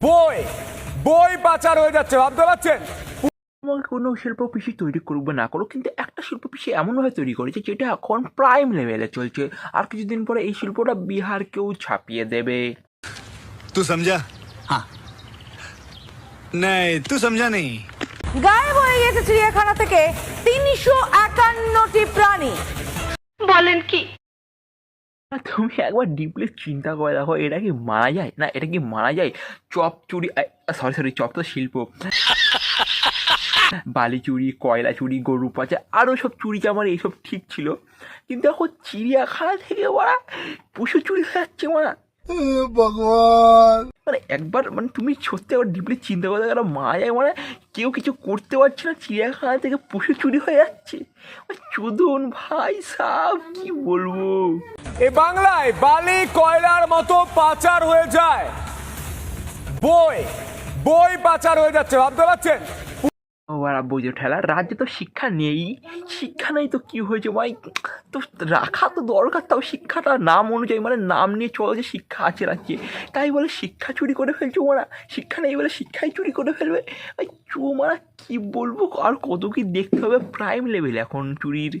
বই বই পাচার হয়ে যাচ্ছে, ভাবতে পারছেন? তোমাকে কোনো শিল্প পিসি তৈরি করবো না করো, কিন্তু একটা শিল্প পিসি এমনভাবে তৈরি করেছে যেটা এখন প্রাইম লেভেলে চলছে। আর কিছুদিন পরে এই শিল্পটা বিহারকেও ছাপিয়ে দেবে। तू समझा? हाँ। नहीं, तू समझा नहीं। গায়েব হয়ে গেছে চিড়িয়াখানা থেকে 351টি প্রাণী। বলেন কি? তুমি একবার ডিপলি চিন্তা করে দেখো, এটা কি মারা যায়? না, এটা কি মারা যায়? চপ চুরি, সরি চপ তো শিল্প। বালি চুরি, কয়লা চুরি, গরু পাচার, আরও সব চুরি চামার এইসব ঠিক ছিল, কিন্তু এখন চিড়িয়াখানা থেকে ওরা পশু চুরি হয়ে যাচ্ছে ওরা। भगवान। মানে একবার মানে তুমি সত্যি একবার ডিপলি চিন্তা করে দেখো, মারা যায় মানে কেউ কিছু করতে পারছে না, চিড়িয়াখানা থেকে পশু চুরি হয়ে যাচ্ছে। চোদন ভাই সাব, কি বলবো। এই বাংলায় বালি কয়লার মতো পাচার হয়ে যায়, বই বই পাচার হয়ে যাচ্ছে, ভাবতে পারছেন? ওরা বোঝো ঠেলা, রাজ্যে তো শিক্ষা নেই। শিক্ষা নেই তো কি হয়েছে ভাই, তো রাখা তো দরকার। তাও শিক্ষাটা নাম অনুযায়ী, মানে নাম নিয়ে চলো যে শিক্ষা আছে রাজ্যে, তাই বলে শিক্ষা চুরি করে ফেলছে ওরা। শিক্ষা নেই বলে শিক্ষাই চুরি করে ফেলবে ভাই। চো মারা কি বলবো, আর কত কি দেখতে হবে প্রাইম লেভেল এখন চুরির।